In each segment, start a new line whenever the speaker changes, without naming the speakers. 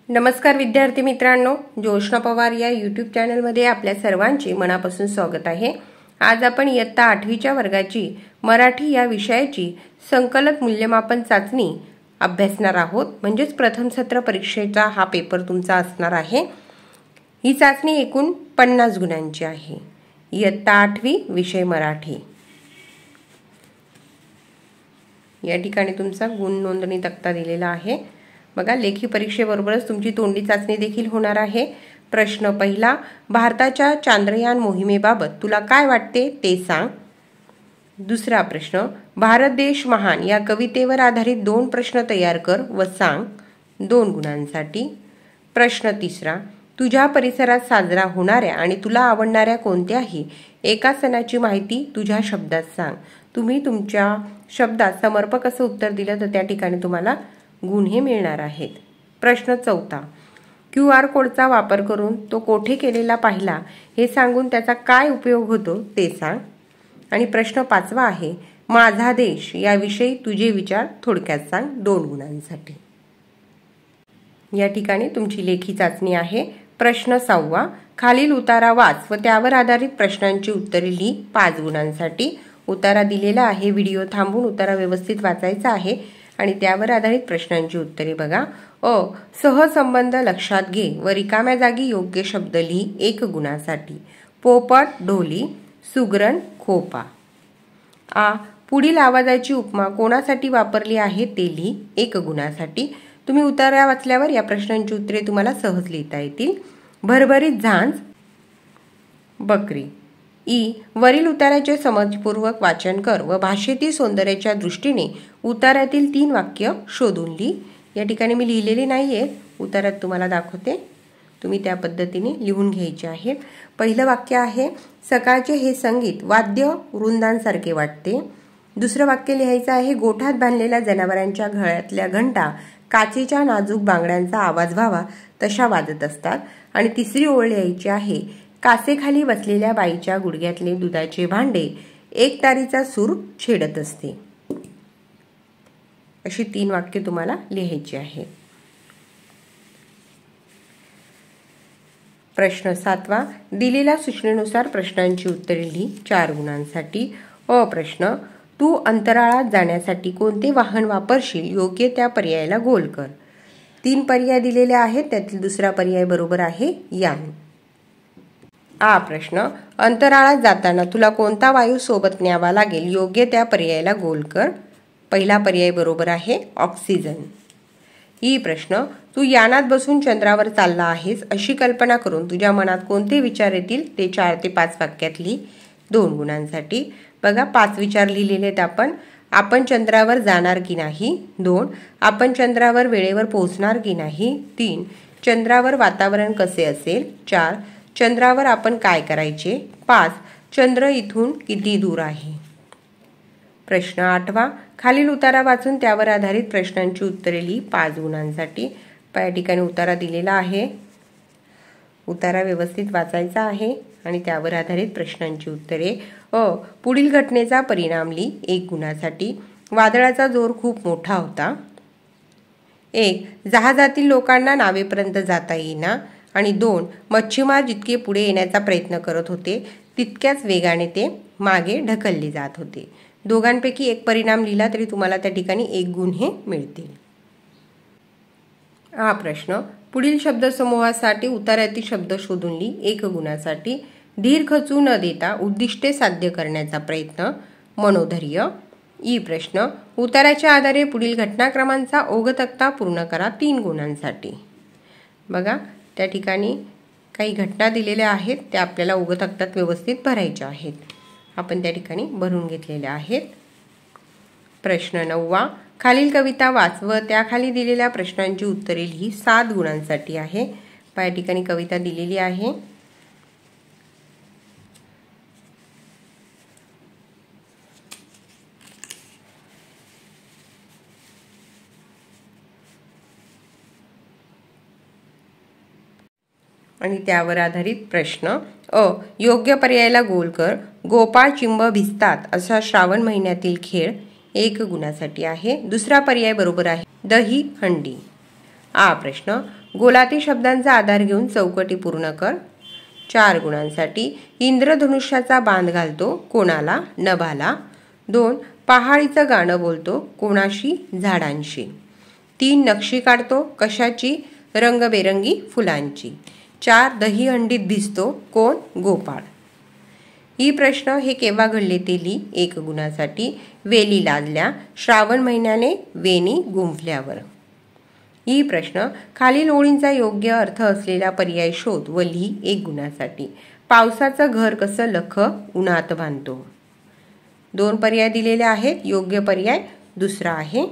नमस्कार विद्यार्थी मित्रांनो, जोशना पवार या यूट्यूब चॅनलमध्ये आपल्या सर्वांचे मनापासून स्वागत आहे। आज आपण इयत्ता 8वीच्या वर्गाची मराठी या विषयाची संकलक मूल्यमापन चाचणी अभ्यासणार आहोत। म्हणजेच प्रथम सत्र परीक्षेचा हा पेपर तुमचा असणार आहे। ही चाचणी एकूण 50 गुणांची आहे। इयत्ता 8वी विषय मराठी। या ठिकाणी तुमचा गुण नोंदणी तक्ता दिलेला आहे। बघा, लेखी परीक्षेबरोबरच तुमची तोंडी चाचणी देखील होणार आहे। प्रश्न पहिला, भारताच्या चांद्रयान मोहिमेबाबत तुला काय वाटते ते सांग। दुसरा प्रश्न, भारत देश महान या कवितेवर आधारित 2 प्रश्न तयार कर व सांग, 2 गुणांसाठी। प्रश्न तिसरा, तुझ्या परिसरात साजरा होणाऱ्या आणि तुला आवडणाऱ्या कोणत्याही एका सणाची माहिती तुझ्या शब्दात सांग। तुम्ही तुमच्या शब्दात समर्पक असं उत्तर दिलं तर त्या ठिकाणी तुम्हाला गुण हे मिळणार आहेत। प्रश्न चौथा, QR कोडचा वापर करून तो कोठे केलेला पाहिला हे सांगून त्याचा काय उपयोग होतो ते सांग। आणि प्रश्न पाचवा आहे, माझा देश याविषयी तुझे विचार थोडक्यात सांग, 2 गुणांसाठी। या ठिकाणी तुमची लेखी चाचणी आहे। प्रश्न 6वा, खालील उतारा वाच व त्यावर आधारित प्रश्नांची उत्तरे लिही, 5 गुणांसाठी। उतारा दिलेला आहे, व्हिडिओ थांबून उतारा व्यवस्थित वाचायचा आहे आणि त्यावर आधारित प्रश्नांची उत्तरे बघा। सहसंबंध लक्षात घे व रिकाम्या जागी योग्य शब्द लिही, 1 गुणासाठी। पोपट, ढोली, सुगरण, खोपा। पुढील आवाजाची उपमा कोणासाठी वापरली आहे ते लिही, 1 गुणासाठी। तुम्ही उतारा वाचल्यावर या प्रश्नांची उत्तरे तुम्हाला सहज लिहिता येतील। भरभरीत झांज, बकरी। वरील उताऱ्याचे समजपूर्वक वाचन कर व भाषेतील सौंदर्याच्या दृष्टीने उताऱ्यातील 3 वाक्य शोधून लिही। या ठिकाणी मी लिहिलेली नाहीये, उताऱ्यात तुम्हाला दाखवते, तुम्ही त्या पद्धतीने लिहून घ्यायचे आहे। पहिलं वाक्य आहे, सकाळचे हे संगीत वाद्य वृंदांसारखे वाटते। दुसरं वाक्य लिहायचं आहे, गोठ्यात बांधलेल्या जनावरांच्या गळ्यातल्या घंटा काचेच्या नाजूक बांगड्यांचा आवाज व्हावा तशा वाजत असतात। आणि तिसरी ओळ लिहायची आहे, कासेखाली बसलेल्या बाईच्या गुडघ्यातले दुधाचे भांडे एक तारीचा सूर छेडत असते। अशी 3 वाक्य तुम्हाला लिहायची आहेत। प्रश्न 7वा, दिलेल्या सूचनेनुसार प्रश्नांची उत्तरे लिही, 4 गुणांसाठी। प्रश्न, तू अंतराळात जाण्यासाठी कोणते वाहन वापरशील, योग्य त्या पर्यायाला गोल कर। 3 पर्याय दिलेले आहेत, त्यातील दुसरा पर्याय बरोबर आहे, यान। प्रश्न, अंतराळात जाताना तुला कोणता वायू सोबत न्यावा लागेल, योग्य त्या पर्यायाला गोल कर। पहिला पर्याय बरोबर आहे, ऑक्सिजन। प्रश्न, तू यानात बसून चंद्रावर चालला आहेस अशी कल्पना करून तुझ्या मनात कोणते विचार येतील ते 4 ते 5 वाक्यात लिही, 2 गुणांसाठी। बघा, 5 विचार लिहिलेले आहेत आपण चंद्रावर जाणार की नाही, 2 आपण चंद्रावर वेळेवर पोहोचणार की नाही, 3 चंद्रावर वातावरण कसे असेल, 4 चंद्रावर आपण काय करायचे, 5 चंद्र इथून किती दूर आहे। प्रश्न 8वा, खालील उतारा वाचून त्यावर आधारित प्रश्नांची उत्तरे लिही, 5 गुणांसाठी। या ठिकाणी उतारा दिलेला आहे, उतारा व्यवस्थित वाचायचा आहे आणि त्यावर आधारित प्रश्नांची उत्तरे। पुढील घटनेचा परिणाम लिही, 1 गुणासाठी। वादळाचा जोर खूप मोठा होता। 1 जहाजातील लोकांना नावेपर्यंत जाता येईना आणि 2 मच्छीमार जितके पुढे येण्याचा प्रयत्न करत होते तितक्याच वेगाने ते मागे ढकलले जात होते। दोघांपैकी एक परिणाम लिहिला तरी तुम्हाला त्या ठिकाणी 1 गुण हे मिळतील। प्रश्न, पुढील शब्दसमूहासाठी उतार्यातील शब्द शोधून लिही, 1 गुणासाठी। धीर खचू न देता उद्दिष्टे साध्य करण्याचा प्रयत्न, मनोधैर्य। प्रश्न, उतार्याच्या आधारे पुढील घटनाक्रमांचा ओघतक्ता पूर्ण करा, 3 गुणांसाठी। बघा, त्या ठिकाणी काही घटना दिलेल्या आहेत, त्या आपल्याला ओघतक्त्यात व्यवस्थित भरायच्या आहेत। आपण त्या ठिकाणी भरून घेतलेल्या आहेत। प्रश्न 9वा, खालील कविता वाच व त्याखाली दिलेल्या प्रश्नांची उत्तरे लिही, 7 गुणांसाठी आहे। या ठिकाणी कविता दिलेली आहे। आणि त्यावर आधारित प्रश्न। योग्य पर्यायाला गोल कर, गोपाळ चिंब भिजतात असा श्रावण महिन्यातील खेळ, 1 गुणासाठी आहे। दुसरा पर्याय बरोबर आहे, दही हंडी। आ प्रश्न, गोलाती शब्दांचा आधार घेऊन चौकटी पूर्ण कर. 4 गुणांसाठी इंद्रधनुष्याचा बांध घालतो कोणाला? नभाला. 2 पहाडीचं गाणं बोलतो कोणाशी? झाडांशी. 3 नक्षी काढतो कशाची? रंगबेरंगी फुलांची. 4 दहीहंडीत भिजतो कोण? गोपाळ. ही प्रश्न हे केव्हा घडले ते लिही. 1 गुणासाठी वेली लादल्या श्रावण महिन्याने वेणी गुंफल्यावर. ही प्रश्न खालील ओळींचा योग्य अर्थ असलेला पर्याय शोध व लिही. 1 गुणासाठी पावसाचं घर कसं लख उन्हात बांधतो. 2 पर्याय दिलेले आहेत. योग्य पर्याय दुसरा आहे.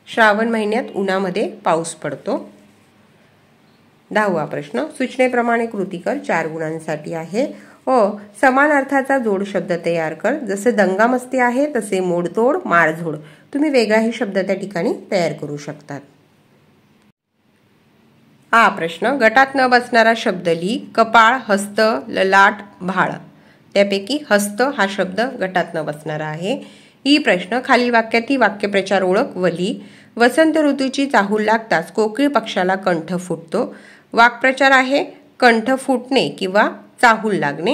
श्रावण महिन्यात उन्हामध्ये पाऊस पडतो. 10वा प्रश्न, सूचनेप्रमाणे कृती कर. 4 गुणांसाठी आहे. समान अर्थाचा जोड शब्द तयार कर. जसे दंगामस्ती आहे तसे मोडतोड मारझोड. तुम्ही वेगळाही शब्द त्या ठिकाणी तयार करू शकतात. हा प्रश्न, गटात न बसणारा शब्द लिही. कपाळ, हस्त, ललाट, भाळ. त्यापैकी हस्त हा शब्द गटात न बसणारा आहे. ही प्रश्न खालील वाक्यातील वाक्यप्रचार ओळख व लिही. वसंत ऋतूची चाहूल लागताच कोकिळ पक्षाला कंठ फुटतो. वाक्प्रचार आहे कंठ फुटणे किंवा चाहूल लागणे.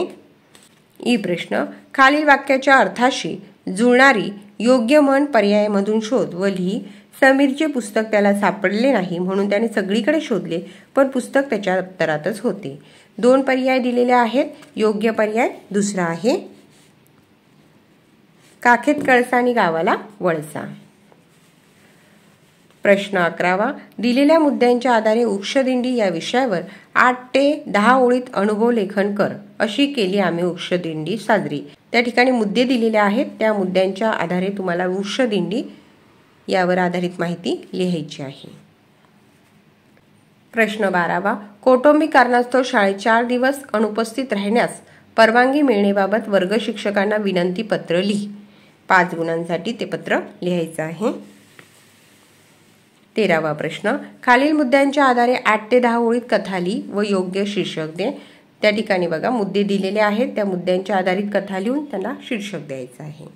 ही प्रश्न खालील वाक्याच्या अर्थाशी जुळणारी योग्य म्हण पर्यायामधून शोध व लिही. समीरचे पुस्तक त्याला सापडले नाही म्हणून त्याने सगळीकडे शोधले पण पुस्तक त्याच्या दप्तरातच होते. 2 पर्याय दिलेले आहेत. योग्य पर्याय दुसरा आहे. काखेत कळसा आणि गावाला वळसा. प्रश्न 11वा, दिलेल्या मुद्द्यांच्या आधारे उक्षदिंडी या विषयावर 8 ते 10 ओळीत अनुभव लेखन कर. अशी केली आम्ही उक्षदिंडी साजरी. त्या ठिकाणी मुद्दे दिलेले आहेत. त्या मुद्द्यांच्या आधारे तुम्हाला उक्षदिंडी यावर आधारित माहिती लिहायची आहे. प्रश्न 12वा, कौटुंबिक कारणास्तव शाळेत 4 दिवस अनुपस्थित राहण्यास परवानगी मिळण्याबाबत वर्ग शिक्षकांना विनंती पत्र लिही. 5 गुणांसाठी ते पत्र लिहायचं आहे. 13वा प्रश्न, खालील मुद्द्यांच्या आधारे 8 ते 10 ओळीत कथा लिही व योग्य शीर्षक दे. त्या ठिकाणी बघा मुद्दे दिलेले आहेत. त्या मुद्द्यांच्या आधारित कथा लिहून त्यांना शीर्षक द्यायचं आहे.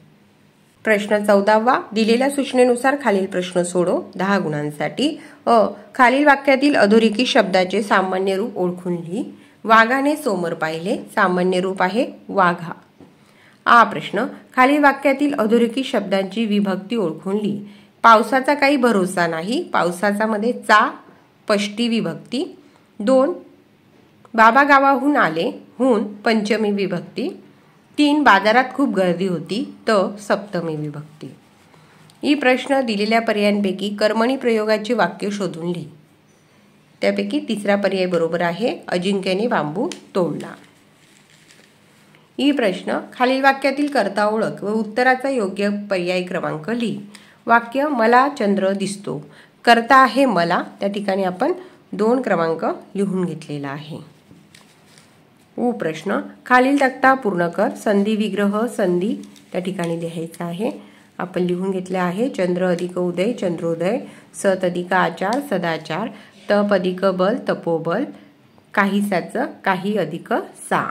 प्रश्न 14वा, दिलेल्या सूचनेनुसार खालील प्रश्न सोडव. 10 गुणांसाठी खालील वाक्यातील अधोरेखित शब्दाचे सामान्य रूप ओळखून लिही. वाघाने समोर पाहिले. सामान्य रूप आहे वाघा. आ प्रश्न, खालील वाक्यातील अधोरेखित शब्दांची विभक्ती ओळखून लिही. पावसाचा काही भरोसा नाही. पावसाचा मध्ये चा पष्टी विभक्ती. 2 बाबा गावाहून आले. हून पंचमी विभक्ती. 3 बाजारात खूप गर्दी होती. त सप्तमी विभक्ती. ही प्रश्न दिलेल्या पर्यायांपैकी कर्मणी प्रयोगाची वाक्य शोधून लिही. त्यापैकी तिसरा पर्याय बरोबर आहे. अजिंक्यने बांबू तोडला. ही प्रश्न खालील वाक्यातील कर्ता ओळख व उत्तराचा योग्य पर्याय क्रमांक लिही. वाक्य, मला चंद्र दिसतो. कर्ता आहे मला. त्या ठिकाणी आपण 2 क्रमांक लिहून घेतलेला आहे. प्रश्न, खालील तक्ता पूर्ण कर. संधी विग्रह संधी त्या ठिकाणी लिहायचा आहे. आपण लिहून घेतले आहे. चंद्र अधिक उदय चंद्रोदय. सत अधिक आचार सदाचार. तप अधिक बल तपोबल. काहीसाचं काही अधिक सा.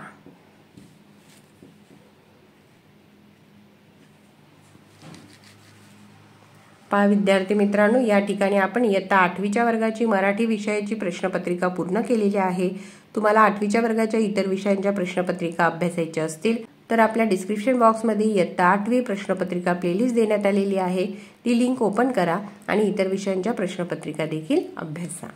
विद्यार्थी मित्रांनो, या ठिकाणी आपण इयत्ता 8वीच्या वर्गाची मराठी विषयाची प्रश्नपत्रिका पूर्ण केलेली आहे. तुम्हाला 8वीच्या वर्गाच्या इतर विषयांच्या प्रश्नपत्रिका अभ्यासायच्या असतील तर आपल्या डिस्क्रिप्शन बॉक्समध्ये इयत्ता 8वी प्रश्नपत्रिका प्लेलिस्ट देण्यात आलेली आहे. ती लिंक ओपन करा आणि इतर विषयांच्या प्रश्नपत्रिका देखील अभ्यासा.